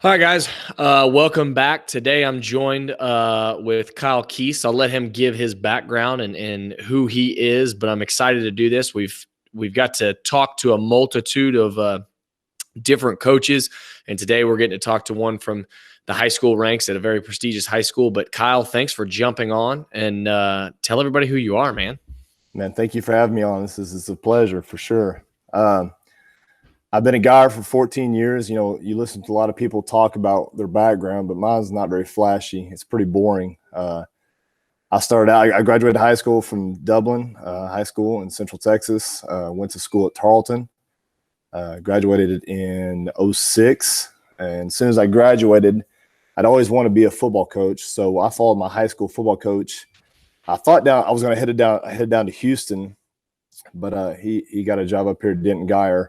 Hi, guys. Welcome back. Today I'm joined with Kyle Keese. I'll let him give his background and who he is, but I'm excited to do this. We've got to talk to a multitude of different coaches, and today we're getting to talk to one from the high school ranks at a very prestigious high school. But Kyle, thanks for jumping on and tell everybody who you are, man. Man, thank you for having me on. This is a pleasure for sure. I've been a guy for 14 years. You know, you listen to a lot of people talk about their background, but mine's not very flashy. It's pretty boring. I graduated high school from Dublin High School in Central Texas. Went to school at Tarleton. Graduated in 06. And as soon as I graduated, I'd always wanted to be a football coach. So I followed my high school football coach. I thought I was going to head down to Houston, but he got a job up here at Denton Guyer.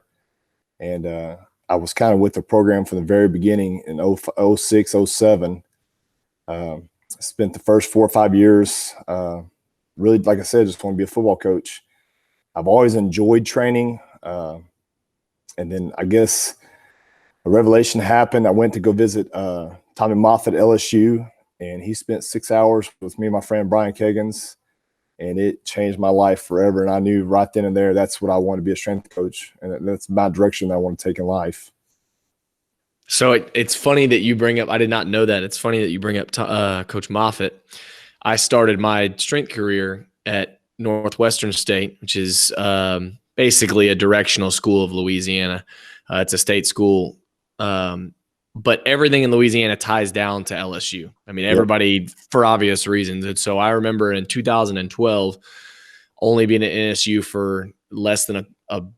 And I was kind of with the program from the very beginning in 06, 07. Spent the first 4 or 5 years, really, like I said, just want to be a football coach. I've always enjoyed training. And then I guess a revelation happened. I went to go visit Tommy Moffitt at LSU, and he spent 6 hours with me and my friend Brian Kegans. And it changed my life forever. And I knew right then and there that's what I want to be, a strength coach. And that's my direction that I want to take in life. So it's funny that you bring up – I did not know that. It's funny that you bring up Coach Moffitt. I started my strength career at Northwestern State, which is basically a directional school of Louisiana. It's a state school. But everything in Louisiana ties down to LSU. I mean, everybody, for obvious reasons. And so I remember in 2012, only being at NSU for less than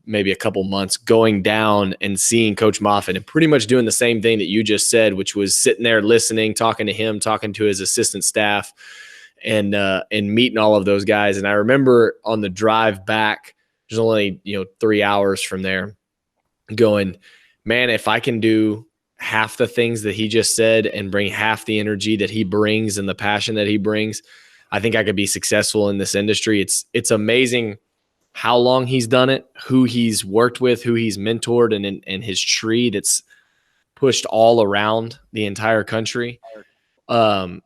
maybe a couple months, going down and seeing Coach Moffitt and pretty much doing the same thing that you just said, which was sitting there listening, talking to him, talking to his assistant staff, and meeting all of those guys. And I remember on the drive back, there's only 3 hours from there, going, man, if I can do half the things that he just said and bring half the energy that he brings and the passion that he brings, I think I could be successful in this industry. It's amazing how long he's done it, who he's worked with, who he's mentored, and his tree that's pushed all around the entire country. Now,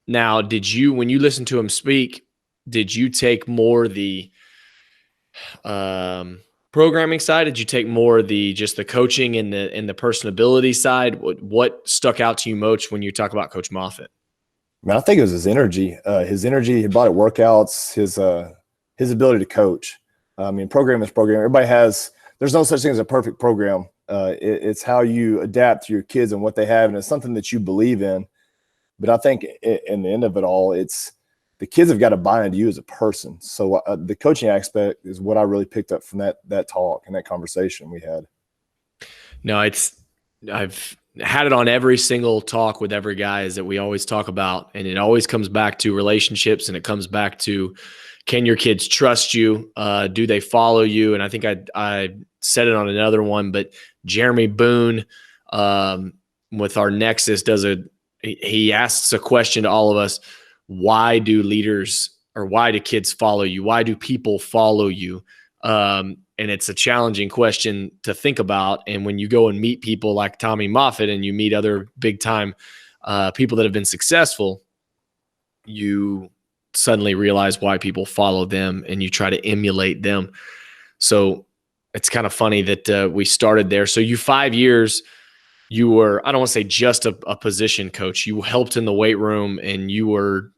when you listen to him speak, did you take more the programming side? Did you take more just the coaching and the personability side? What stuck out to you most when you talk about Coach Moffitt? Man, I think it was his energy. He brought it workouts, his ability to coach. I mean, program is program. There's no such thing as a perfect program. It's how you adapt to your kids and what they have, and it's something that you believe in. But I think in the end of it all, it's the kids have got to buy into you as a person. So the coaching aspect is what I really picked up from that talk and that conversation we had. No, I've had it on every single talk with every guy, is that we always talk about, and it always comes back to relationships, and it comes back to, can your kids trust you? Do they follow you? And I think I said it on another one, but Jeremy Boone with our Nexus he asks a question to all of us. Why do kids follow you? Why do people follow you? And it's a challenging question to think about. And when you go and meet people like Tommy Moffitt and you meet other big time people that have been successful, you suddenly realize why people follow them and you try to emulate them. So it's kind of funny that we started there. So 5 years, you were, I don't want to say just a position coach. You helped in the weight room, and you were,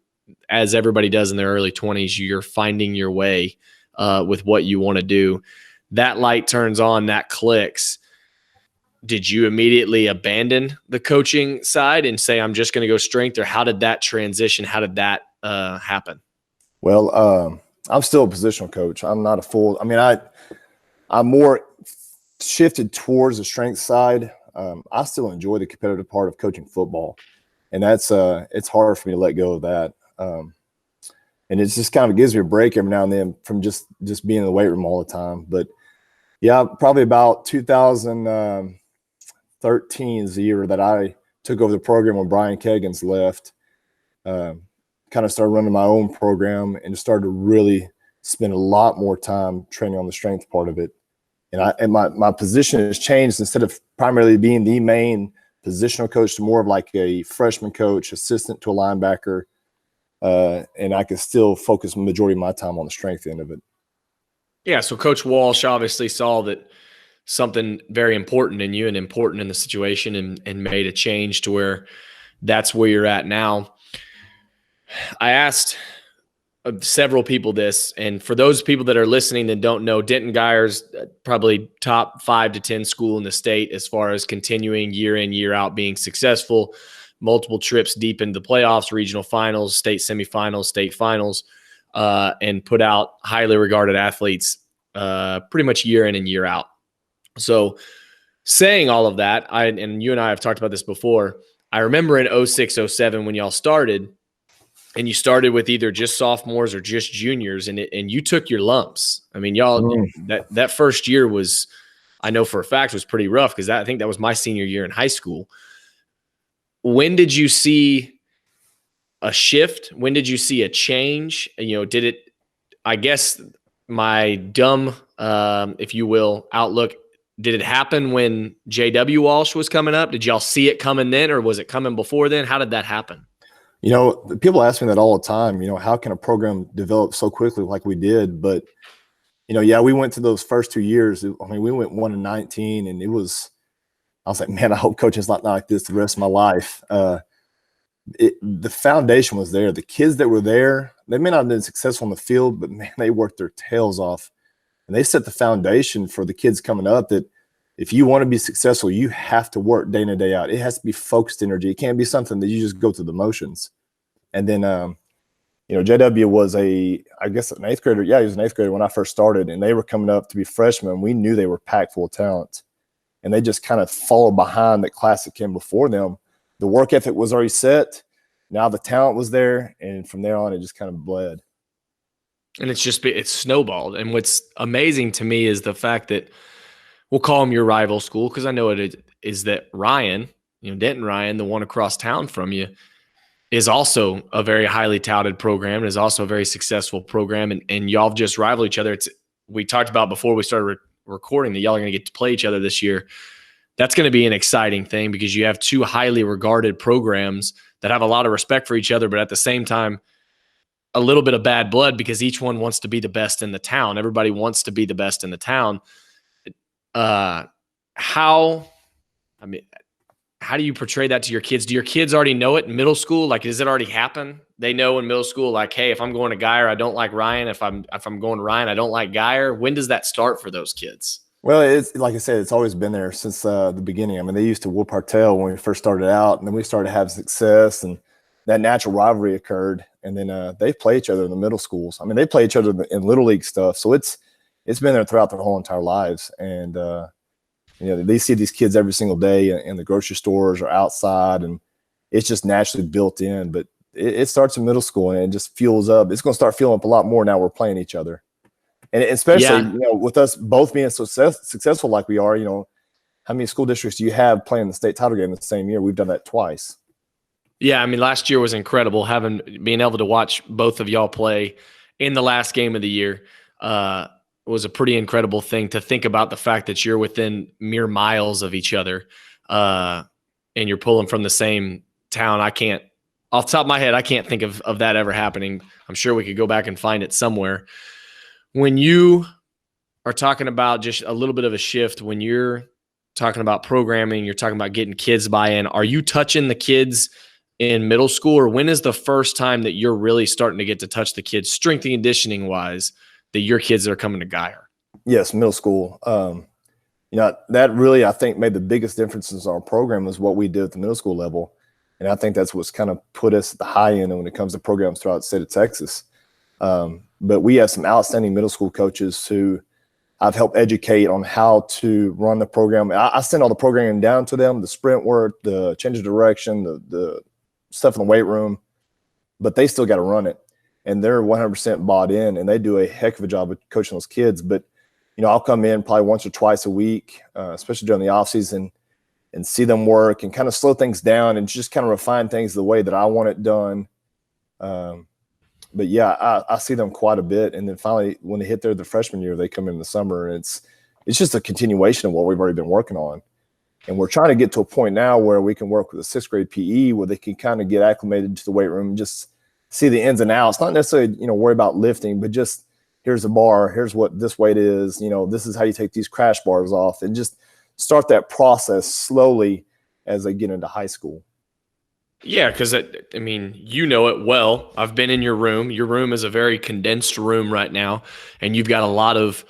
as everybody does in their early 20s, you're finding your way with what you want to do. That light turns on, that clicks. Did you immediately abandon the coaching side and say, I'm just going to go strength, or how did that transition? How did that happen? Well, I'm still a positional coach. I'm not a full – I mean, I'm more shifted towards the strength side. I still enjoy the competitive part of coaching football, and that's it's hard for me to let go of that. And it's just kind of gives me a break every now and then from just being in the weight room all the time. But yeah, probably about 2013 is the year that I took over the program when Brian Kegans left. Kind of started running my own program and just started to really spend a lot more time training on the strength part of it. And my position has changed. Instead of primarily being the main positional coach to more of like a freshman coach, assistant to a linebacker. And I could still focus the majority of my time on the strength end of it. Yeah. So Coach Walsh obviously saw that something very important in you and important in the situation, and made a change to where that's where you're at now. I asked several people this, and for those people that are listening that don't know, Denton Guyer's probably top 5 to 10 school in the state as far as continuing year in, year out, being successful, multiple trips deep into the playoffs, regional finals, state semifinals, state finals, and put out highly regarded athletes pretty much year in and year out. So saying all of that, and you and I have talked about this before, I remember in 06, 07 when y'all started, and you started with either just sophomores or just juniors, and you took your lumps. I mean, y'all, that first year was, I know for a fact, was pretty rough, because I think that was my senior year in high school. When did you see a shift? When did you see a change? Did it, I guess my dumb, if you will, outlook, did it happen when J.W. Walsh was coming up? Did y'all see it coming then, or was it coming before then? How did that happen? People ask me that all the time, how can a program develop so quickly like we did? But, yeah, we went to those first 2 years. I mean, we went 1-19, and I was like, man, I hope coaching's not like this the rest of my life. The foundation was there. The kids that were there, they may not have been successful in the field, but man, they worked their tails off. And they set the foundation for the kids coming up that if you want to be successful, you have to work day in and day out. It has to be focused energy. It can't be something that you just go through the motions. And then, JW was an 8th grader. Yeah, he was an 8th grader when I first started, and they were coming up to be freshmen. We knew they were packed full of talent, and they just kind of followed behind the class that came before them. The work ethic was already set. Now the talent was there, and from there on, it just kind of bled. And it's snowballed. And what's amazing to me is the fact that we'll call them your rival school, because I know it is that Ryan, Denton Ryan, the one across town from you, is also a very highly touted program and is also a very successful program. And y'all just rival each other. We talked about before we started recording that y'all are going to get to play each other this year. That's going to be an exciting thing, because you have two highly regarded programs that have a lot of respect for each other, but at the same time, a little bit of bad blood, because each one wants to be the best in the town. Everybody wants to be the best in the town. How do you portray that to your kids? Do your kids already know it in middle school? Like, does it already happen? They know in middle school, like, hey, if I'm going to Guyer, I don't like Ryan. If I'm going to Ryan, I don't like Guyer. When does that start for those kids? Well, it's like I said, it's always been there since the beginning. I mean, they used to whoop our tail when we first started out, and then we started having success, and that natural rivalry occurred. And then they play each other in the middle schools. I mean, they play each other in little league stuff. So it's been there throughout their whole entire lives. And they see these kids every single day in the grocery stores or outside, and it's just naturally built in. But it starts in middle school, and it just fuels up. It's going to start fueling up a lot more now we're playing each other. And especially, with us both being so successful like we are, how many school districts do you have playing the state title game in the same year? We've done that twice. Yeah, I mean, last year was incredible. Being able to watch both of y'all play in the last game of the year was a pretty incredible thing, to think about the fact that you're within mere miles of each other, and you're pulling from the same town. Off the top of my head, I can't think of that ever happening. I'm sure we could go back and find it somewhere. When you are talking about just a little bit of a shift, when you're talking about programming, you're talking about getting kids buy-in, are you touching the kids in middle school, or when is the first time that you're really starting to get to touch the kids strength and conditioning wise, that your kids are coming to Guyer? Yes, middle school. That really, I think, made the biggest differences in our program is what we did at the middle school level. And I think that's what's kind of put us at the high end when it comes to programs throughout the state of Texas. But we have some outstanding middle school coaches who I've helped educate on how to run the program. I send all the programming down to them, the sprint work, the change of direction, the stuff in the weight room, but they still got to run it. And they're 100% bought in, and they do a heck of a job of coaching those kids. But, I'll come in probably once or twice a week, especially during the off season, and see them work and kind of slow things down and just kind of refine things the way that I want it done. But yeah, I see them quite a bit. And then finally, when they hit the freshman year, they come in the summer, and it's just a continuation of what we've already been working on. And we're trying to get to a point now where we can work with a 6th grade PE where they can kind of get acclimated to the weight room and just see the ins and outs, not necessarily, worry about lifting, but just here's a bar, here's what this weight is, this is how you take these crash bars off, and just start that process slowly as they get into high school. Yeah, because you know it well. I've been in your room. Your room is a very condensed room right now, and you've got a lot of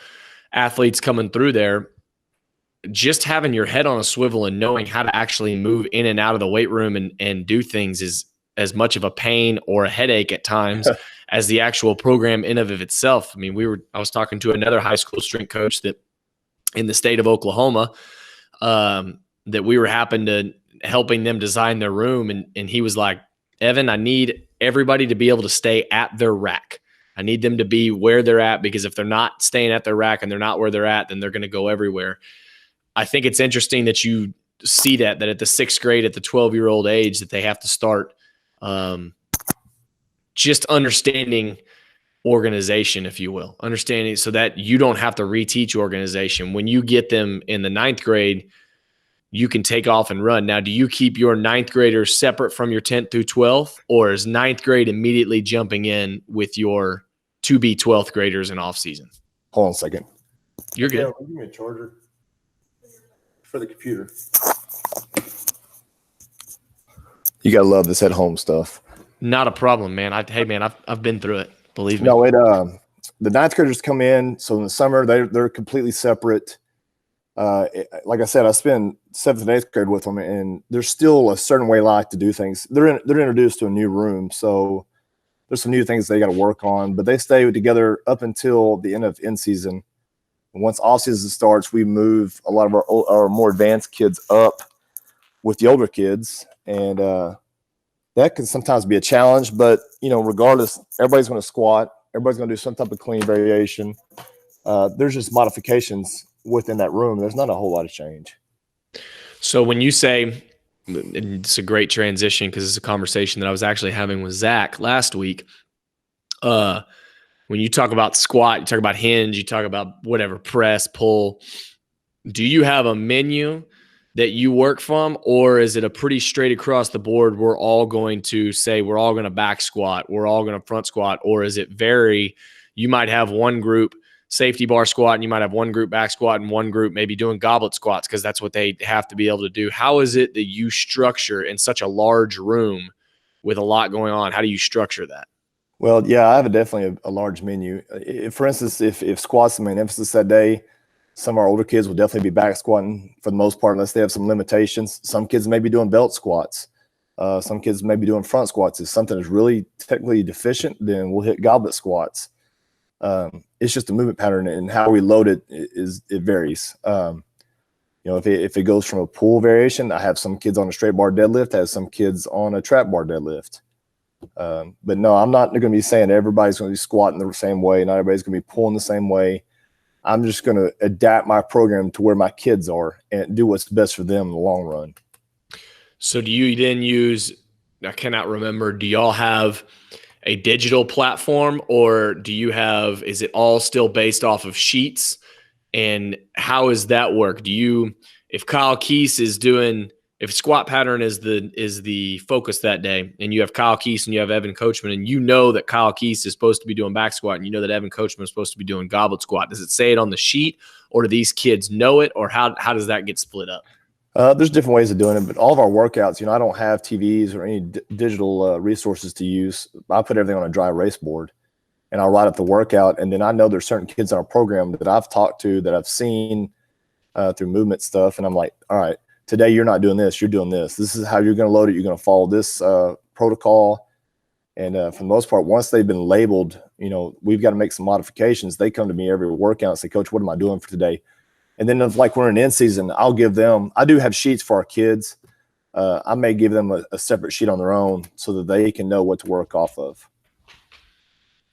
athletes coming through there. Just having your head on a swivel and knowing how to actually move in and out of the weight room and do things is as much of a pain or a headache at times as the actual program in of itself. I was talking to another high school strength coach that in the state of Oklahoma, that we were helping them design their room. And he was like, Evan, I need everybody to be able to stay at their rack. I need them to be where they're at, because if they're not staying at their rack and they're not where they're at, then they're going to go everywhere. I think it's interesting that you see that at the 6th grade, at the 12-year-old age, that they have to start just understanding organization, if you will, understanding so that you don't have to reteach organization. When you get them in the 9th grade, you can take off and run. Now, do you keep your 9th graders separate from your 10th through 12th, or is 9th grade immediately jumping in with your to-be 12th graders in off season? Hold on a second. You're good. Yeah, give me a charger for the computer. You got to love this at-home stuff. Not a problem, man. I've been through it. Believe me. No, the 9th graders come in. So in the summer, they're completely separate. Like I said, I spend 7th and 8th grade with them, and there's still a certain way I like to do things. They're introduced to a new room, so there's some new things they got to work on. But they stay together up until the end of in season. And once off season starts, we move a lot of our more advanced kids up with the older kids, and that can sometimes be a challenge. But regardless, everybody's going to squat. Everybody's going to do some type of clean variation. There's just modifications within that room. There's not a whole lot of change. So when you say, it's a great transition because it's a conversation that I was actually having with Zach last week. When you talk about squat, you talk about hinge, you talk about whatever, press, pull. Do you have a menu that you work from, or is it a pretty straight across the board? We're all going to say we're all going to back squat, we're all going to front squat, or is it vary? You might have one group safety bar squat, and you might have one group back squat and one group maybe doing goblet squats because that's what they have to be able to do. How is it that you structure in such a large room with a lot going on? How do you structure that? Well, yeah, I have definitely a large menu. For instance, if squats the main emphasis that day, some of our older kids will definitely be back squatting for the most part, unless they have some limitations. Some kids may be doing belt squats. Some kids may be doing front squats. If something is really technically deficient, then we'll hit goblet squats. It's just a movement pattern, and how we load it varies. If it goes from a pull variation, I have some kids on a straight bar deadlift, I have some kids on a trap bar deadlift. But no, I'm not going to be saying everybody's going to be squatting the same way. Not everybody's going to be pulling the same way. I'm just going to adapt my program to where my kids are and do what's best for them in the long run. So do you then use, I cannot remember, do y'all have a digital platform, or is it all still based off of sheets? And how does that work? If Kyle Keese is doing, if squat pattern is the focus that day, and you have Kyle Keese and you have Evan Coachman, and you know that Kyle Keese is supposed to be doing back squat, and you know that Evan Coachman is supposed to be doing goblet squat, does it say it on the sheet, or do these kids know it, or how does that get split up? There's different ways of doing it, but all of our workouts, I don't have TVs or any digital resources to use. I put everything on a dry erase board, and I'll write up the workout. And then I know there's certain kids in our program that I've talked to, that I've seen through movement stuff. And I'm like, all right, today you're not doing this, you're doing this. This is how you're going to load it. You're going to follow this protocol. And for the most part, once they've been labeled, we've got to make some modifications. They come to me every workout and say, Coach, what am I doing for today? And then if we're in season, I'll give them, I do have sheets for our kids. I may give them a separate sheet on their own so that they can know what to work off of.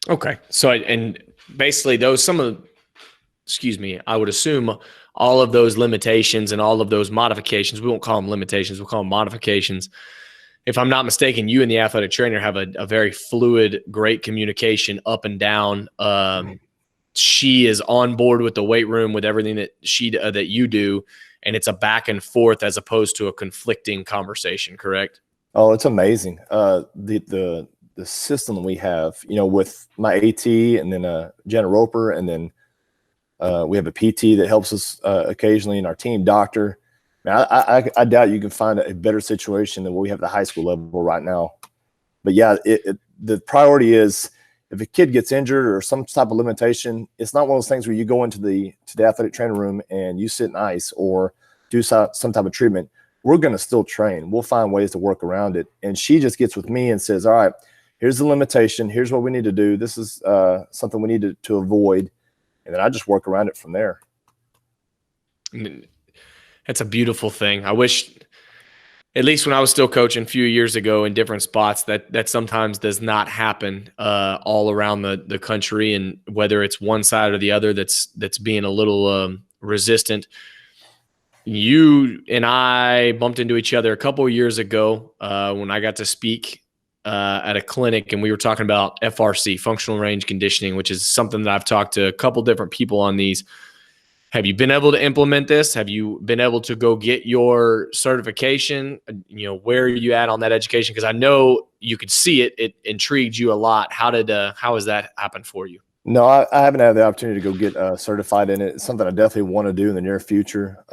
Okay. So, and basically I would assume all of those limitations and all of those modifications, we won't call them limitations, we'll call them modifications. If I'm not mistaken, you and the athletic trainer have a very fluid, great communication up and down. she is on board with the weight room, with everything that that you do, and it's a back and forth as opposed to a conflicting conversation, correct? Oh, it's amazing. The system that we have, with my AT and then Jenna Roper, and then we have a PT that helps us occasionally, and our team doctor. Man, I doubt you can find a better situation than what we have at the high school level right now. But yeah, the priority is, if a kid gets injured or some type of limitation, it's not one of those things where you go into the athletic training room and you sit in ice or do some type of treatment. We're going to still train. We'll find ways to work around it. And she just gets with me and says, all right, here's the limitation. Here's what we need to do. This is something we need to avoid. And then I just work around it from there. That's a beautiful thing. I wish, at least when I was still coaching a few years ago in different spots, that sometimes does not happen all around the country, and whether it's one side or the other that's being a little resistant. You and I bumped into each other a couple of years ago when I got to speak at a clinic, and we were talking about FRC, functional range conditioning, which is something that I've talked to a couple different people on these. Have you been able to implement this? Have you been able to go get your certification? Where are you at on that education? Because I know you could see it. It intrigued you a lot. How has that happened for you? No, I haven't had the opportunity to go get certified in it. It's something I definitely want to do in the near future.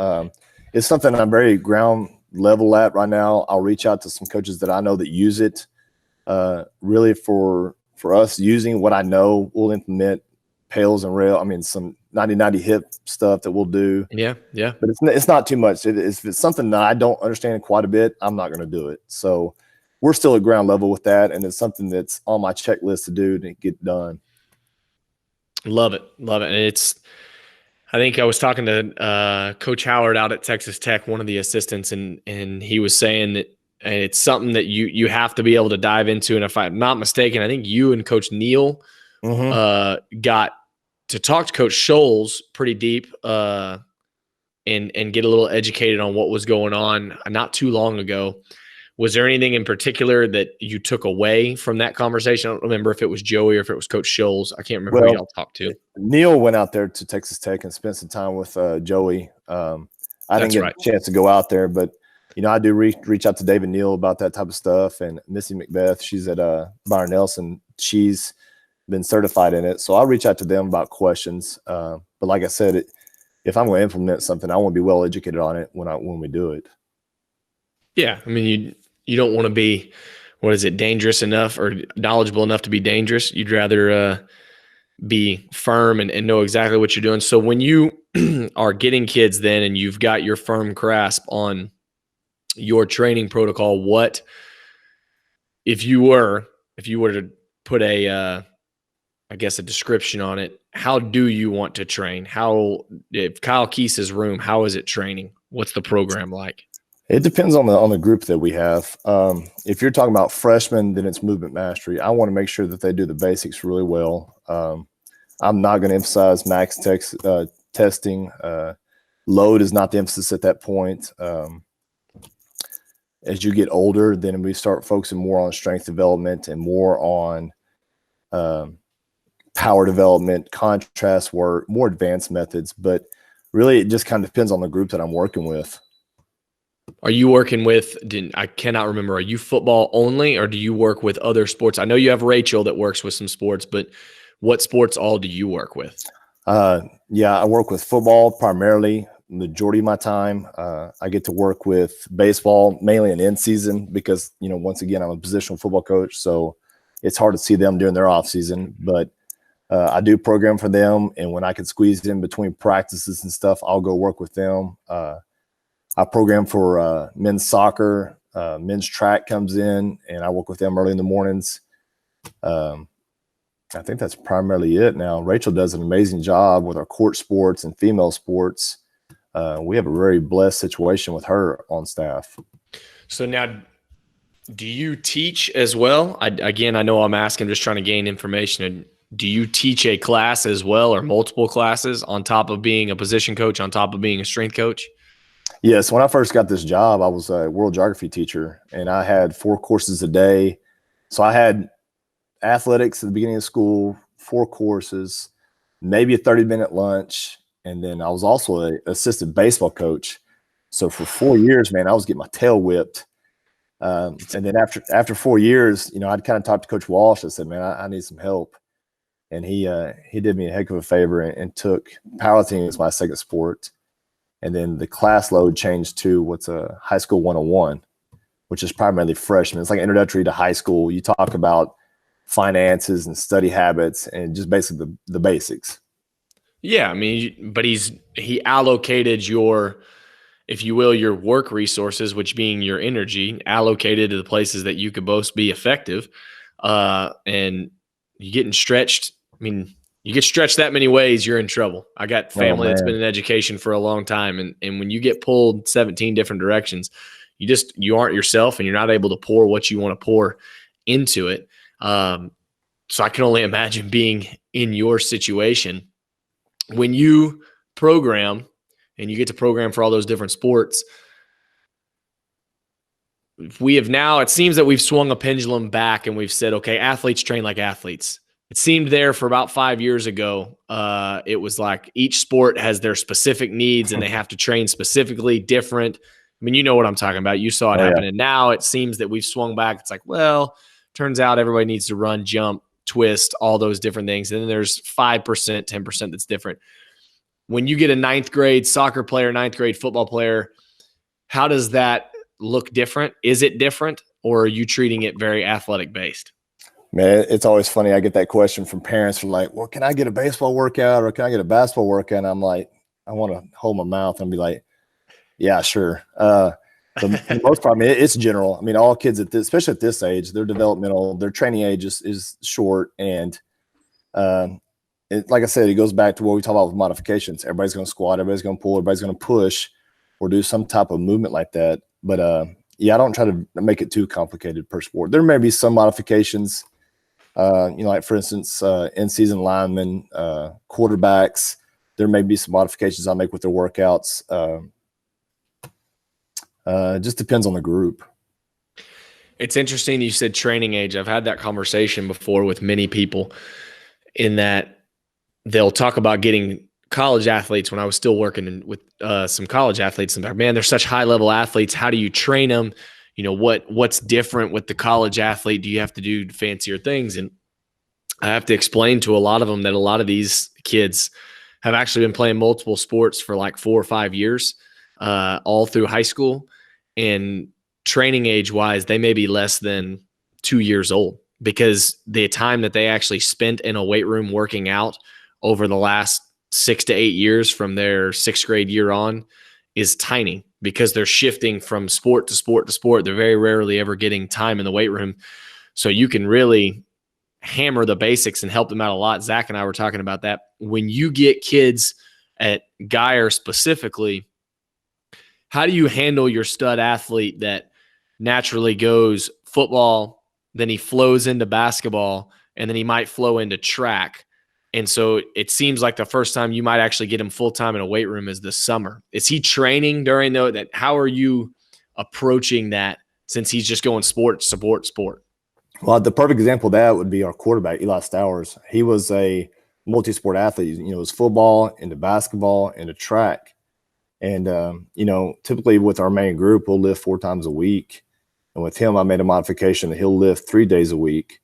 It's something I'm very ground level at right now. I'll reach out to some coaches that I know that use it. Really for us using what I know, we'll implement pails and rail. I mean, some 90-90 hip stuff that we'll do. Yeah. But it's not too much. If it's something that I don't understand quite a bit, I'm not going to do it. So we're still at ground level with that, and it's something that's on my checklist to do to get done. Love it. And I think I was talking to Coach Howard out at Texas Tech, one of the assistants, and he was saying that it's something that you have to be able to dive into. And if I'm not mistaken, I think you and Coach Neal got to talk to Coach Scholes pretty deep and get a little educated on what was going on not too long ago. Was there anything in particular that you took away from that conversation? I don't remember if it was Joey or if it was Coach Scholes. I can't remember who y'all talked to. Neal went out there to Texas Tech and spent some time with Joey. I didn't get a chance to go out there, but I do reach out to David Neal about that type of stuff, and Missy Macbeth. She's at Byron Nelson. She's been certified in it, so I'll reach out to them about questions. But like I said, if I'm going to implement something, I want to be well educated on it when we do it. Yeah, I mean, you don't want to be, dangerous enough or knowledgeable enough to be dangerous. You'd rather be firm and know exactly what you're doing. So when you are getting kids then, and you've got your firm grasp on your training protocol, what if you were to put a description on it, how do you want to train? If Kyle Keese's room, how is it training? What's the program like? It depends on the group that we have. If you're talking about freshmen, then it's movement mastery. I want to make sure that they do the basics really well. I'm not going to emphasize max testing. Load is not the emphasis at that point. As you get older, then we start focusing more on strength development and more on power development, contrast work, more advanced methods. But really, it just kind of depends on the group that I'm working with. Are you working with, I cannot remember, are you football only, or do you work with other sports? I know you have Rachel that works with some sports, but what sports all do you work with? Yeah, I work with football primarily, majority of my time. I get to work with baseball, mainly in season, because, once again, I'm a positional football coach, so it's hard to see them during their off season. But I do program for them, and when I can squeeze in between practices and stuff, I'll go work with them. I program for men's soccer, men's track comes in, and I work with them early in the mornings. I think that's primarily it now. Rachel does an amazing job with our court sports and female sports. We have a very blessed situation with her on staff. So now, do you teach as well? I know I'm asking, just trying to gain information. Do you teach a class as well, or multiple classes on top of being a position coach, on top of being a strength coach? Yes. When I first got this job, I was a world geography teacher, and I had 4 courses a day. So I had athletics at the beginning of school, 4 courses. maybe a 30-minute lunch. And then I was also an assistant baseball coach. So for 4 years, man, I was getting my tail whipped. And then after 4 years, I'd kind of talked to Coach Walsh. I said, man, I need some help. And he did me a heck of a favor and took powerlifting as my second sport. And then the class load changed to what's a high school 101, which is primarily freshmen. It's like introductory to high school. You talk about finances and study habits and just basically the basics. Yeah, I mean, but he allocated your, if you will, your work resources, which being your energy, allocated to the places that you could both be effective. And you getting stretched. I mean, you get stretched that many ways, you're in trouble. I got family that's been in education for a long time. And when you get pulled 17 different directions, you aren't yourself and you're not able to pour what you want to pour into it. So I can only imagine being in your situation. When you program and you get to program for all those different sports, it seems that we've swung a pendulum back and we've said, okay, athletes train like athletes. It seemed there for about 5 years ago. It was like each sport has their specific needs and they have to train specifically different. I mean, you know what I'm talking about. You saw it happen. Yeah. And now it seems that we've swung back. It's like, well, turns out everybody needs to run, jump, twist, all those different things. And then there's 5%, 10% that's different. When you get a ninth grade soccer player, ninth grade football player, how does that look different? Is it different, or are you treating it very athletic based? Man, it's always funny. I get that question from parents from like, well, can I get a baseball workout or can I get a basketball workout? And I'm like, I want to hold my mouth and be like, yeah, sure. For the most part, I mean, it's general. I mean, all kids especially at this age, their developmental, their training age is short. And like I said, it goes back to what we talk about with modifications. Everybody's going to squat, everybody's going to pull, everybody's going to push or do some type of movement like that. But yeah, I don't try to make it too complicated per sport. There may be some modifications, like for instance, in-season linemen, quarterbacks. There may be some modifications I make with their workouts. It just depends on the group. It's interesting you said training age. I've had that conversation before with many people in that they'll talk about getting college athletes. When I was still working with some college athletes, and man, they're such high-level athletes. How do you train them? What's different with the college athlete? Do you have to do fancier things? And I have to explain to a lot of them that a lot of these kids have actually been playing multiple sports for like 4 or 5 years, all through high school. And training age wise, they may be less than 2 years old because the time that they actually spent in a weight room working out over the last 6 to 8 years from their 6th grade year on is tiny because they're shifting from sport to sport to sport. They're very rarely ever getting time in the weight room. So you can really hammer the basics and help them out a lot. Zach and I were talking about that. When you get kids at Guyer specifically, how do you handle your stud athlete that naturally goes football, then he flows into basketball, and then he might flow into track? And so it seems like the first time you might actually get him full-time in a weight room is this summer. Is he training during that? How are you approaching that since he's just going sport? Well, the perfect example of that would be our quarterback, Eli Stowers. He was a multi-sport athlete. It was football, into basketball, into track. And, typically with our main group, we'll lift 4 times a week. And with him, I made a modification that he'll lift 3 days a week.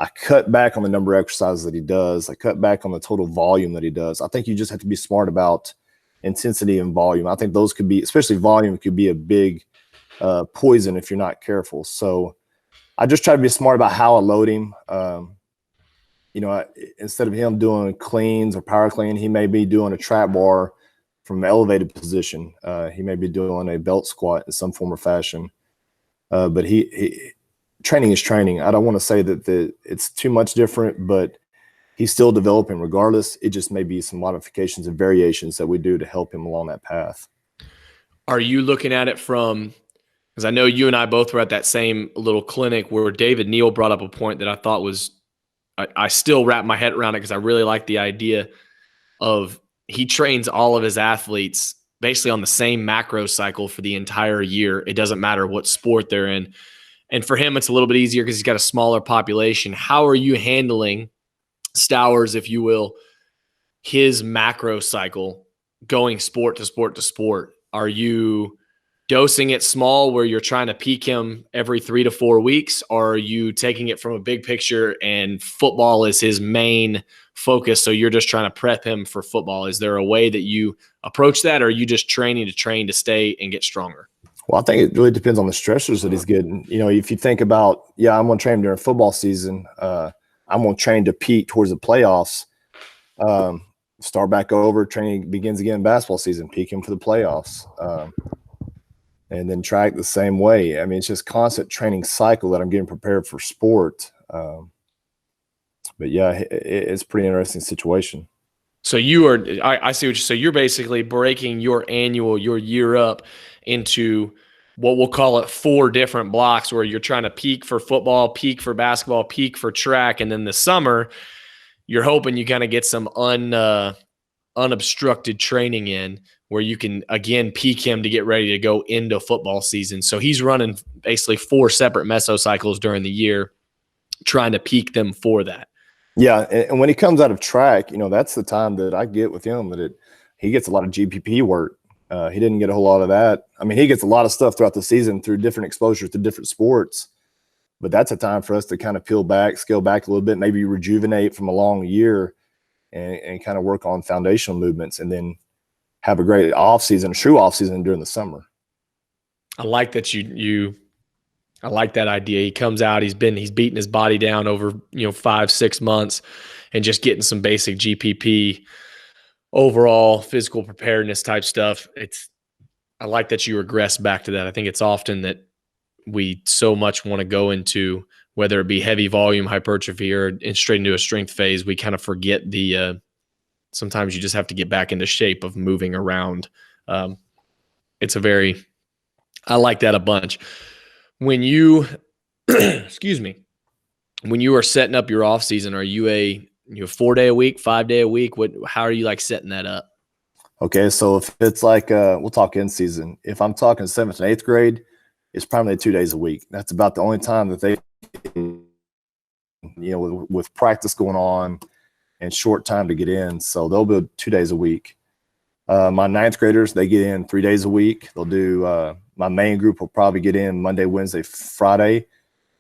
I cut back on the number of exercises that he does. I cut back on the total volume that he does. I think you just have to be smart about intensity and volume. I think those could be, especially volume, could be a big poison if you're not careful. So I just try to be smart about how I load him. Instead of him doing cleans or power clean, he may be doing a trap bar from an elevated position. He may be doing a belt squat in some form or fashion. But he training is training. I don't want to say that it's too much different, but he's still developing regardless. It just may be some modifications and variations that we do to help him along that path. Are you looking at it from – because I know you and I both were at that same little clinic where David Neal brought up a point that I thought was – I still wrap my head around it because I really like the idea of he trains all of his athletes basically on the same macro cycle for the entire year. It doesn't matter what sport they're in. And for him, it's a little bit easier because he's got a smaller population. How are you handling Stowers, if you will, his macro cycle going sport to sport to sport? Are you dosing it small where you're trying to peak him every 3 to 4 weeks? Or are you taking it from a big picture and football is his main focus, so you're just trying to prep him for football? Is there a way that you approach that, or are you just training to stay and get stronger? Well, I think it really depends on the stressors that he's getting. You know, if you think about, I'm going to train him during football season. I'm going to train to peak towards the playoffs. Start back over, training begins again in basketball season, peak him for the playoffs. And then track the same way. I mean, it's just constant training cycle that I'm getting prepared for sport. But yeah, it's a pretty interesting situation. So I see what so you're basically breaking your year up into what we'll call it 4 different blocks, where you're trying to peak for football, peak for basketball, peak for track. And then the summer, you're hoping you kind of get some unobstructed training in where you can, again, peak him to get ready to go into football season. So he's running basically 4 separate mesocycles during the year, trying to peak them for that. Yeah, and when he comes out of track, that's the time that I get with him that he gets a lot of GPP work. He didn't get a whole lot of that. I mean, he gets a lot of stuff throughout the season through different exposures to different sports, but that's a time for us to kind of peel back, scale back a little bit, maybe rejuvenate from a long year and kind of work on foundational movements, and then have a great off season, true off season during the summer. I like that I like that idea. He comes out, he's beating his body down over, 5-6 months and just getting some basic GPP, overall physical preparedness type stuff. I like that you regress back to that. I think it's often that we so much want to go into, whether it be heavy volume hypertrophy or straight into a strength phase, we kind of forget sometimes you just have to get back into shape of moving around. I like that a bunch. When you, excuse me, when you are setting up your off season, are you a 4-day a week, 5-day a week? How are you setting that up? Okay, so if it's we'll talk in season. If I'm talking 7th and 8th grade, it's primarily 2 days a week. That's about the only time that they, with practice going on and short time to get in. So they'll be 2 days a week. My 9th graders, they get in 3 days a week. They'll do my main group will probably get in Monday, Wednesday, Friday.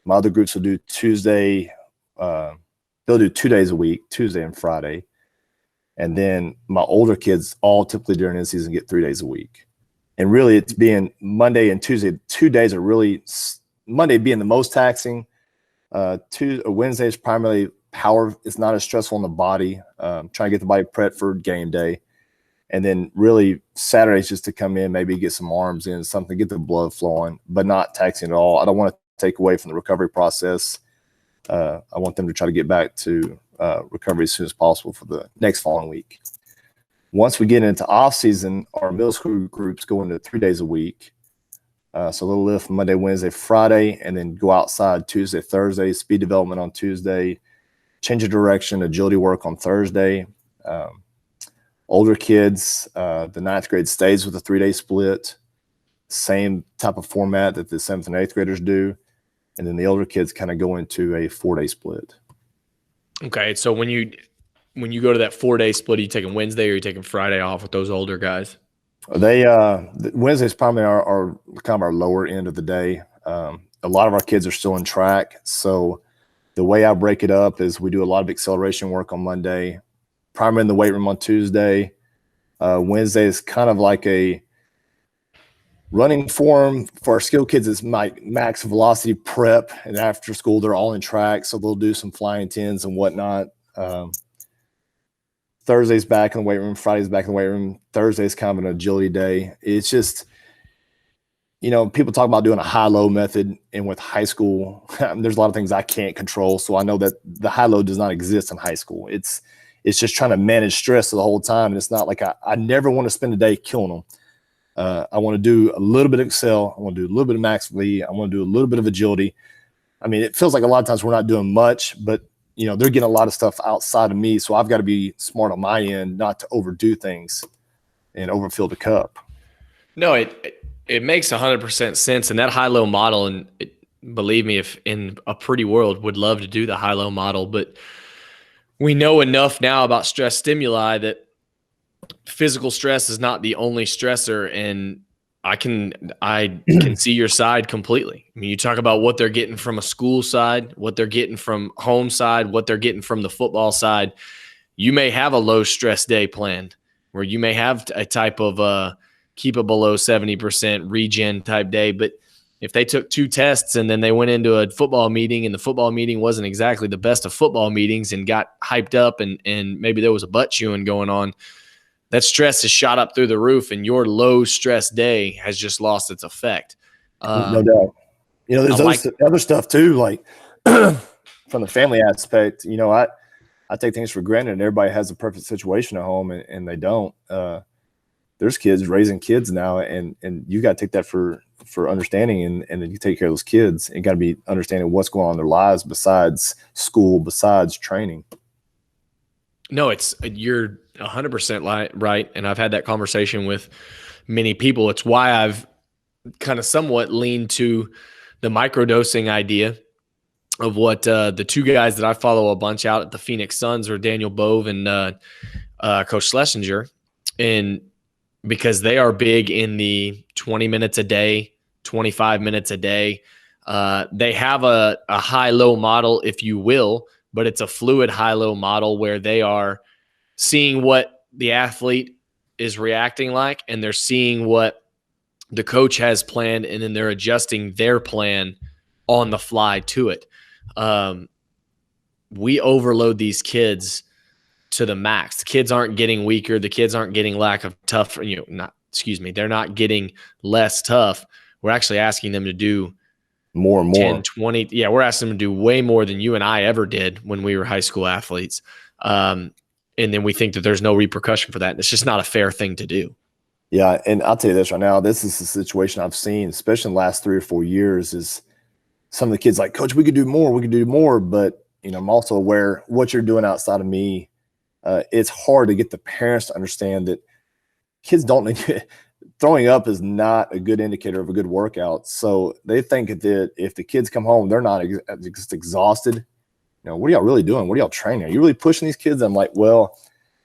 My other groups will do Tuesday. They'll do 2 days a week, Tuesday and Friday. And then my older kids all typically during the season get 3 days a week. And really it's being Monday and Tuesday. 2 days are really, Monday being the most taxing. Wednesday is primarily power. It's not as stressful on the body. Trying to get the body prepped for game day. And then really Saturdays just to come in, maybe get some arms in, something, get the blood flowing, but not taxing at all. I don't want to take away from the recovery process. I want them to try to get back to recovery as soon as possible for the next following week. Once we get into off season, our middle school groups go into 3 days a week. So a little lift Monday, Wednesday, Friday, and then go outside Tuesday, Thursday, speed development on Tuesday, change of direction, agility work on Thursday. Older kids, the 9th grade stays with a 3-day split, same type of format that the 7th and 8th graders do. And then the older kids kind of go into a 4-day split. Okay. So when you go to that 4-day split, are you taking Wednesday or are you taking Friday off with those older guys? They Wednesday's probably our kind of our lower end of the day. A lot of our kids are still in track. So the way I break it up is we do a lot of acceleration work on Monday, primarily in the weight room on Tuesday. Wednesday is kind of like a running form for our skill kids. Is my max velocity prep, and after school they're all in track, so they'll do some flying tens and whatnot. Thursday's back in the weight room, Friday's back in the weight room. Thursday's kind of an agility day. It's just, people talk about doing a high-low method, and with high school, there's a lot of things I can't control. So I know that the high-low does not exist in high school. It's just trying to manage stress the whole time. And it's not like I never want to spend a day killing them. I want to do a little bit of Excel. I want to do a little bit of Max V. I want to do a little bit of agility. I mean, it feels like a lot of times we're not doing much, but they're getting a lot of stuff outside of me. So I've got to be smart on my end, not to overdo things and overfill the cup. No, it makes 100% sense. And that high-low model, and believe me, if in a pretty world, would love to do the high-low model, but we know enough now about stress stimuli that physical stress is not the only stressor. And I can see your side completely. I mean, you talk about what they're getting from a school side, what they're getting from home side, what they're getting from the football side. You may have a low stress day planned where you may have a type of keep it below 70% regen type day. But if they took 2 tests and then they went into a football meeting and the football meeting wasn't exactly the best of football meetings and got hyped up and maybe there was a butt chewing going on, that stress is shot up through the roof and your low stress day has just lost its effect. No doubt. You know, there's other stuff too, like from the family aspect, you know, I take things for granted and everybody has a perfect situation at home and they don't. There's kids raising kids now and you got to take that for understanding and then you take care of those kids and got to be understanding what's going on in their lives besides school, besides training. No, you're 100% right. And I've had that conversation with many people. It's why I've kind of somewhat leaned to the microdosing idea of what the 2 guys that I follow a bunch out at the Phoenix Suns are Daniel Bove and Coach Schlesinger. And because they are big in the 20 minutes a day, 25 minutes a day. They have a high-low model, if you will, but it's a fluid high-low model where they are seeing what the athlete is reacting like, and they're seeing what the coach has planned, and then they're adjusting their plan on the fly to it. We overload these kids to the max. The kids aren't getting weaker. The kids aren't getting lack of tough, they're not getting less tough. We're actually asking them to do more and more 10, 20. Yeah. We're asking them to do way more than you and I ever did when we were high school athletes. And then we think that there's no repercussion for that. It's just not a fair thing to do. Yeah. And I'll tell you this right now, this is the situation I've seen, especially in the last 3 or 4 years, is some of the kids like, Coach, we could do more. But, you know, I'm also aware what you're doing outside of me. It's hard to get the parents to understand that kids don't need throwing up is not a good indicator of a good workout. So they think that if the kids come home, they're not just exhausted. You know, what are y'all really doing? What are y'all training? Are you really pushing these kids? I'm like, well,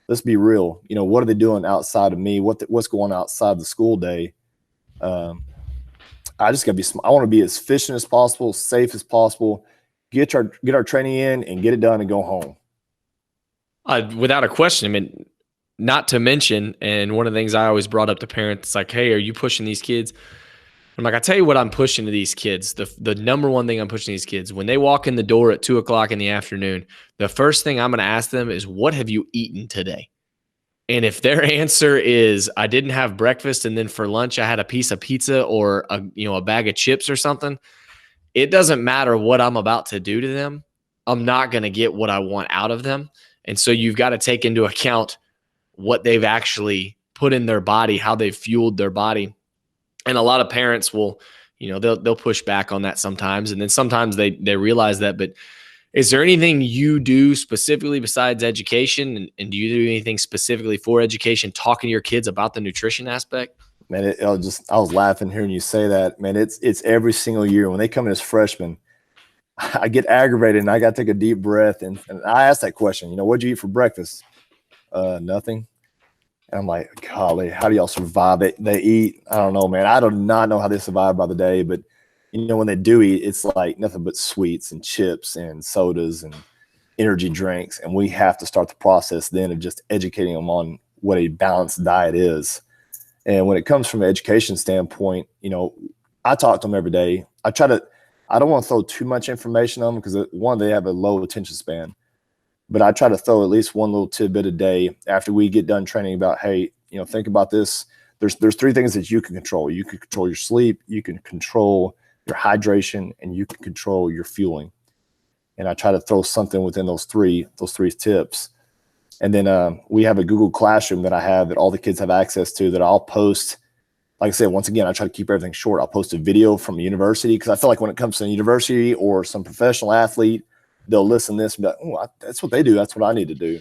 let's be real. You know, what are they doing outside of me? What's going on outside the school day? I just got to be. I want to be as efficient as possible, safe as possible. Get our training in and get it done and go home. Without a question. I mean, not to mention, and one of the things I always brought up to parents, it's like, hey, are you pushing these kids? I'm like, I tell you what I'm pushing to these kids. The number one thing I'm pushing these kids, when they walk in the door at 2:00 in the afternoon, the first thing I'm going to ask them is, what have you eaten today? And if their answer is, I didn't have breakfast and then for lunch I had a piece of pizza or a bag of chips or something, it doesn't matter what I'm about to do to them. I'm not going to get what I want out of them. And so you've got to take into account what they've actually put in their body, how they've fueled their body. And a lot of parents will, they'll push back on that sometimes. And then sometimes they realize that. But is there anything you do specifically besides education? And do you do anything specifically for education, talking to your kids about the nutrition aspect? Man, I was laughing hearing you say that. Man, it's every single year when they come in as freshmen, I get aggravated and I got to take a deep breath. And I ask that question, what'd you eat for breakfast? Nothing. And I'm like, golly, how do y'all survive? They eat, I don't know, man. I do not know how they survive by the day, but when they do eat, it's like nothing but sweets and chips and sodas and energy drinks. And we have to start the process then of just educating them on what a balanced diet is. And when it comes from an education standpoint, I talk to them every day. I don't want to throw too much information on them because one, they have a low attention span. But I try to throw at least one little tidbit a day after we get done training about, hey, think about this. There's 3 things that you can control. You can control your sleep, you can control your hydration, and you can control your fueling. And I try to throw something within those three tips. And then we have a Google Classroom that I have that all the kids have access to that I'll post. Like I said, once again, I try to keep everything short. I'll post a video from a university because I feel like when it comes to a university or some professional athlete, they'll listen to this and be like, oh, that's what they do. That's what I need to do.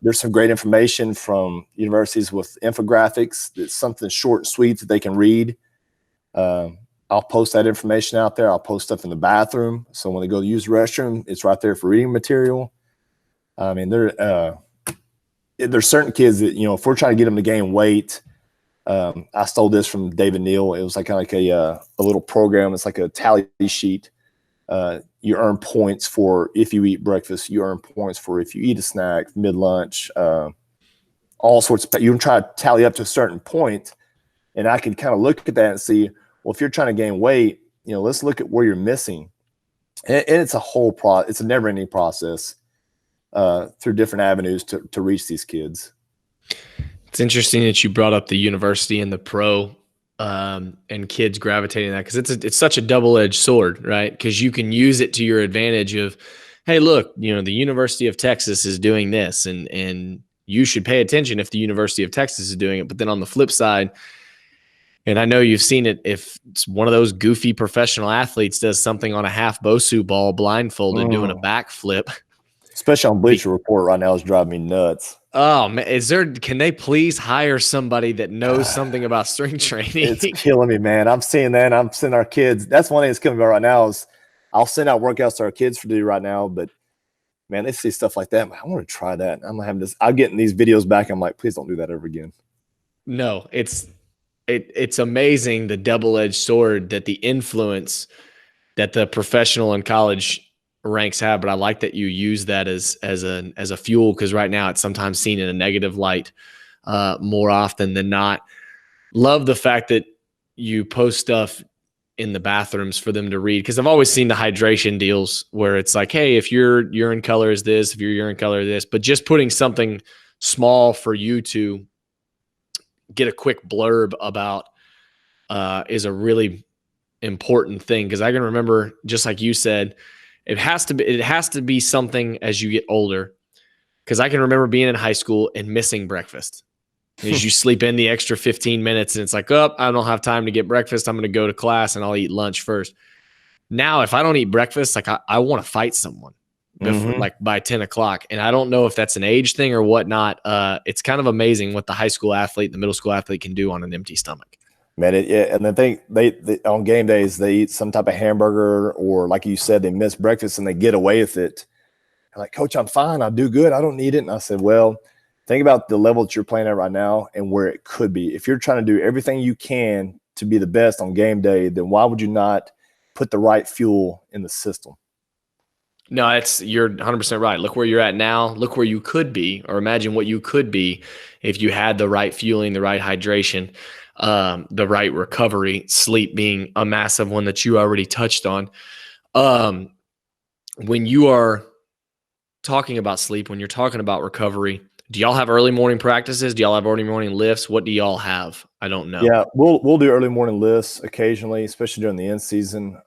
There's some great information from universities with infographics. That's something short and sweet that they can read. I'll post that information out there. I'll post stuff in the bathroom. So when they go to use the restroom, it's right there for reading material. I mean, there's certain kids that, if we're trying to get them to gain weight, I stole this from David Neal. It was like kind of like a little program. It's like a tally sheet. You earn points for if you eat breakfast. You earn points for if you eat a snack, mid-lunch, all sorts of – you can try to tally up to a certain point, and I can kind of look at that and see, well, if you're trying to gain weight, let's look at where you're missing. And it's a whole it's a never-ending process through different avenues to reach these kids. It's interesting that you brought up the university and the pro and kids gravitating to that, because it's such a double-edged sword, right? Because you can use it to your advantage of, hey, look, the University of Texas is doing this, and you should pay attention if the University of Texas is doing it. But then on the flip side, and I know you've seen it, if it's one of those goofy professional athletes does something on a half Bosu ball blindfolded doing a backflip. Especially on Bleacher Report right now is driving me nuts. Oh man, can they please hire somebody that knows something about strength training? It's killing me, man. I'm seeing that. I'm sending our kids. That's one thing that's coming about right now is I'll send out workouts to our kids to do right now, but man, they see stuff like that. Man, I want to try that. I'm having this. I'm getting these videos back. I'm like, please don't do that ever again. No, it's amazing, the double-edged sword that the influence that the professional and college ranks have. But I like that you use that as a fuel, because right now it's sometimes seen in a negative light more often than not. Love the fact that you post stuff in the bathrooms for them to read, because I've always seen the hydration deals where it's like, hey, if your urine color is this, if your urine color is this, but just putting something small for you to get a quick blurb about is a really important thing. Because I can remember, just like you said, it has to be something as you get older. Because I can remember being in high school and missing breakfast. As you sleep in the extra 15 minutes and it's like, oh, I don't have time to get breakfast. I'm going to go to class and I'll eat lunch first. Now, if I don't eat breakfast, like I want to fight someone before, like by 10 o'clock. And I don't know if that's an age thing or whatnot. It's kind of amazing what the high school athlete, the middle school athlete can do on an empty stomach. Man, and the thing, they on game days, they eat some type of hamburger, or like you said, they miss breakfast and they get away with it. They're like, Coach, I'm fine. I do good. I don't need it. And I said, well, think about the level that you're playing at right now and where it could be. If you're trying to do everything you can to be the best on game day, then why would you not put the right fuel in the system? No, you're 100% right. Look where you're at now. Look where you could be, or imagine what you could be if you had the right fueling, the right hydration, the right recovery, sleep being a massive one that you already touched on. When you are talking about sleep, when you're talking about recovery, do y'all have early morning practices? Do y'all have early morning lifts? What do y'all have? I don't know. Yeah, we'll do early morning lifts occasionally, especially during the end season.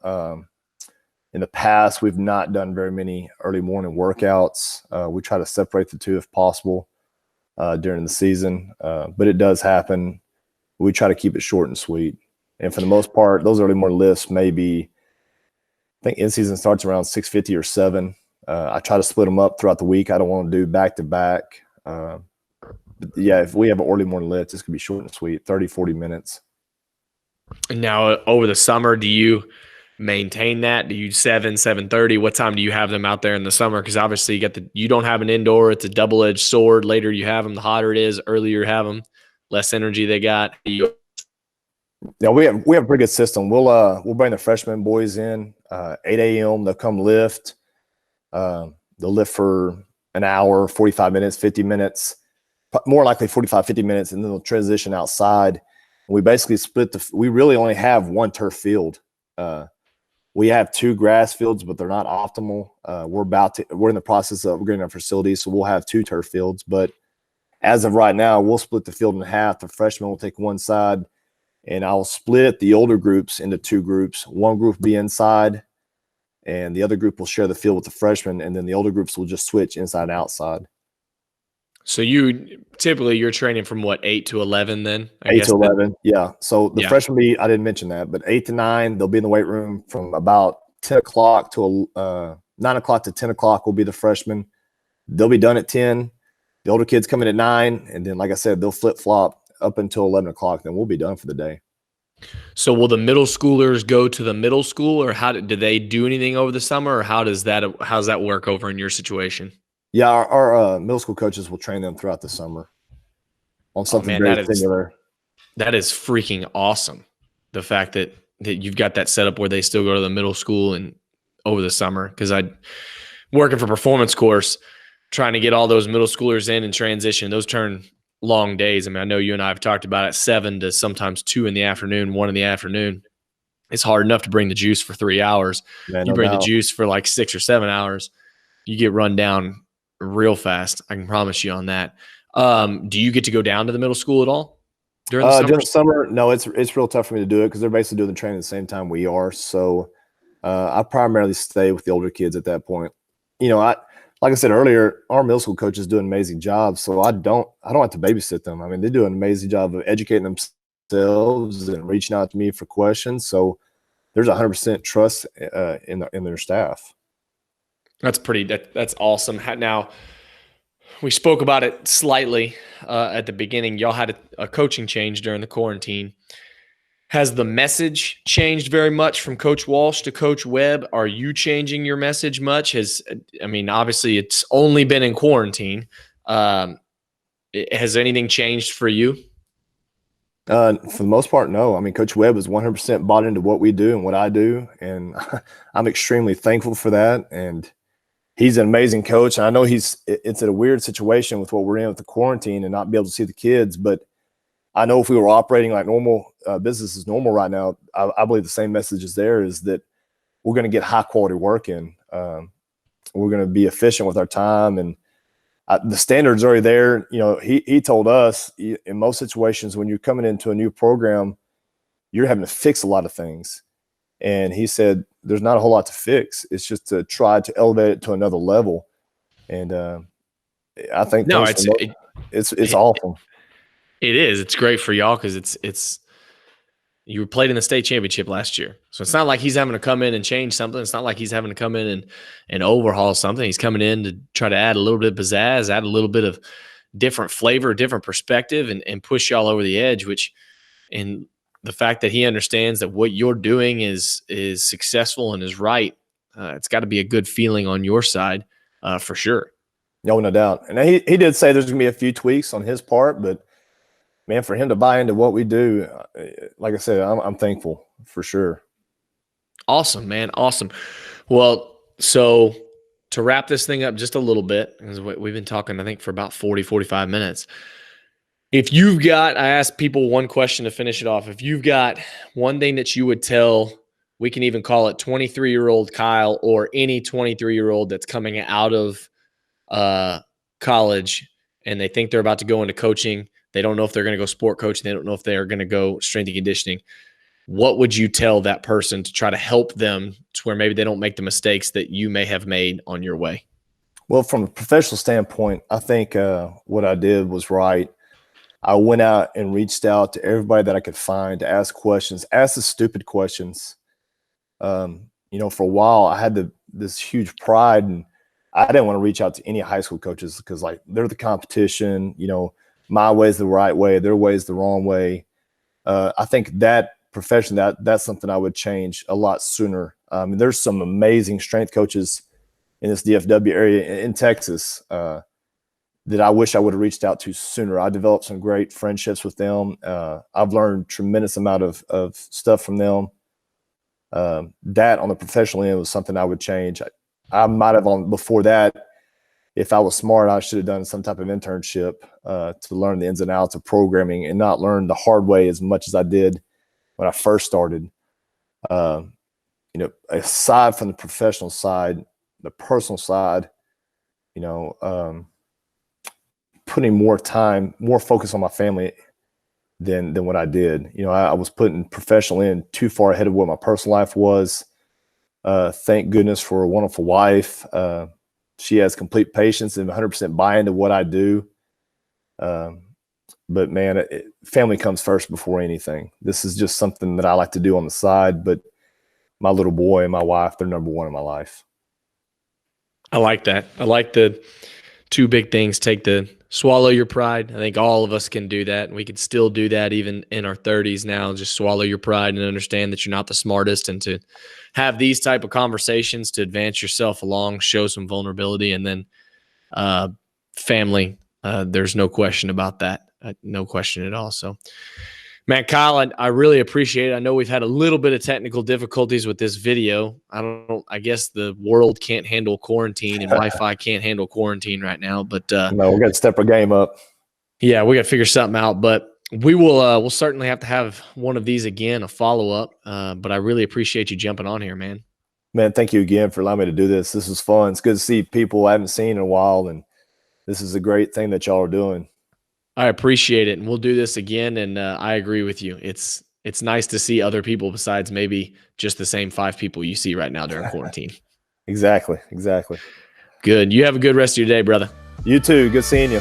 In the past, we've not done very many early morning workouts. We try to separate the two if possible during the season, but it does happen. We try to keep it short and sweet. And for the most part, those early morning lifts may be, I think end season starts around 6:50 or 7. I try to split them up throughout the week. I don't want to do back-to-back. But yeah, if we have an early morning lift, this could be short and sweet, 30, 40 minutes. And now over the summer, do you maintain that? Do you 7:30? What time do you have them out there in the summer? Because obviously you don't have an indoor. It's a double-edged sword. Later you have them, the hotter it is. Earlier you have them, less energy they got. Yeah, we have a pretty good system. We'll bring the freshman boys in 8 a.m. They'll come lift. They'll lift for an hour, 45 minutes, 50 minutes, more likely 45, 50 minutes, and then they'll transition outside. We basically we really only have one turf field. We have 2 grass fields, but they're not optimal. We're in the process of upgrading our facilities, so we'll have 2 turf fields. But as of right now, we'll split the field in half. The freshmen will take one side, and I'll split the older groups into 2 groups. One group will be inside, and the other group will share the field with the freshmen, and then the older groups will just switch inside and outside. So you're training from what, 8 to 11 then? 8 to 11, yeah. So the Yeah. freshmen I didn't mention that, but 8 to 9, they'll be in the weight room from about 10 o'clock to 9 o'clock to 10 o'clock will be the freshmen. They'll be done at 10. The older kids come in at 9, and then, like I said, they'll flip-flop up until 11 o'clock, then we'll be done for the day. So will the middle schoolers go to the middle school, or do they do anything over the summer, or how's that work over in your situation? Yeah, our middle school coaches will train them throughout the summer on Oh something man, very similar. that is freaking awesome. The fact that you've got that set up where they still go to the middle school and over the summer. Because I working for performance course, trying to get all those middle schoolers in transition. Those turn long days. I mean, I know you and I have talked about it, 7 to sometimes 2 in the afternoon, 1 in the afternoon. It's hard enough to bring the juice for 3 hours. Man, You no bring the doubt. juice for like 6 or 7 hours, you get run down real fast. I can promise you on that. Do you get to go down to the middle school at all during the During summer? the summer, no, it's real tough for me to do it because they're basically doing the training at the same time we are. So I primarily stay with the older kids at that point. Like I said earlier, our middle school coaches do an amazing job. So I don't have to babysit them. I mean, they do an amazing job of educating themselves and reaching out to me for questions. So there's 100% trust in their staff. That's awesome. Now, we spoke about it slightly at the beginning. Y'all had a coaching change during the quarantine. Has the message changed very much from Coach Walsh to Coach Webb? Are you changing your message much? Obviously, it's only been in quarantine. Has anything changed for you? For the most part, no. I mean, Coach Webb is 100% bought into what we do and what I do, and I'm extremely thankful for that. And he's an amazing coach. And I know it's a weird situation with what we're in with the quarantine and not be able to see the kids, but I know if we were operating like normal business is normal right now, I believe the same message is there, is that we're going to get high quality work in. We're going to be efficient with our time, and the standards are already there. He told us in most situations when you're coming into a new program, you're having to fix a lot of things. And he said, there's not a whole lot to fix. It's just to try to elevate it to another level. And I think No, it's awesome. It is. It's great for y'all because it's you played in the state championship last year. So it's not like he's having to come in and change something. It's not like he's having to come in and overhaul something. He's coming in to try to add a little bit of pizzazz, add a little bit of different flavor, different perspective, and push y'all over the edge, and the fact that he understands that what you're doing is successful and is right, it's got to be a good feeling on your side for sure. No doubt. And he did say there's going to be a few tweaks on his part, but man, for him to buy into what we do, like I said, I'm thankful for sure. Awesome, man. Awesome. Well, so to wrap this thing up just a little bit, because we've been talking, I think, for about 40, 45 minutes. If you've got, I asked people one question to finish it off. If you've got one thing that you would tell, we can even call it 23-year-old Kyle or any 23-year-old that's coming out of college and they think they're about to go into coaching. They don't know if they're going to go sport coaching. They don't know if they are going to go strength and conditioning. What would you tell that person to try to help them to where maybe they don't make the mistakes that you may have made on your way? Well, from a professional standpoint, I think what I did was right. I went out and reached out to everybody that I could find to ask questions, ask the stupid questions. For a while I had this huge pride, and I didn't want to reach out to any high school coaches because they're the competition. My way is the right way, their way is the wrong way. I think that profession, that's something I would change a lot sooner. There's some amazing strength coaches in this DFW area in Texas that I wish I would have reached out to sooner. I developed some great friendships with them. I've learned tremendous amount of stuff from them. That on the professional end was something I would change. I might have before that, if I was smart, I should have done some type of internship to learn the ins and outs of programming and not learn the hard way as much as I did when I first started. Aside from the professional side, the personal side, putting more time, more focus on my family than what I did. I was putting professional in too far ahead of what my personal life was. Thank goodness for a wonderful wife. She has complete patience and 100% buy into what I do. But man, family comes first before anything. This is just something that I like to do on the side, but my little boy and my wife, they're number one in my life. I like that. I like the two big things. Swallow your pride. I think all of us can do that, and we can still do that even in our 30s now. Just swallow your pride and understand that you're not the smartest, and to have these type of conversations to advance yourself along, show some vulnerability, and then family. There's no question about that. No question at all. So, man, Kyle, I really appreciate it. I know we've had a little bit of technical difficulties with this video. I guess the world can't handle quarantine and Wi-Fi can't handle quarantine right now. But no, we got to step our game up. Yeah, we got to figure something out. But we will. We'll certainly have to have one of these again, a follow-up. But I really appreciate you jumping on here, man. Man, thank you again for allowing me to do this. This is fun. It's good to see people I haven't seen in a while, and this is a great thing that y'all are doing. I appreciate it, and we'll do this again. And I agree with you. It's nice to see other people besides maybe just the same 5 people you see right now during quarantine. Exactly. Good. You have a good rest of your day, brother. You too. Good seeing you.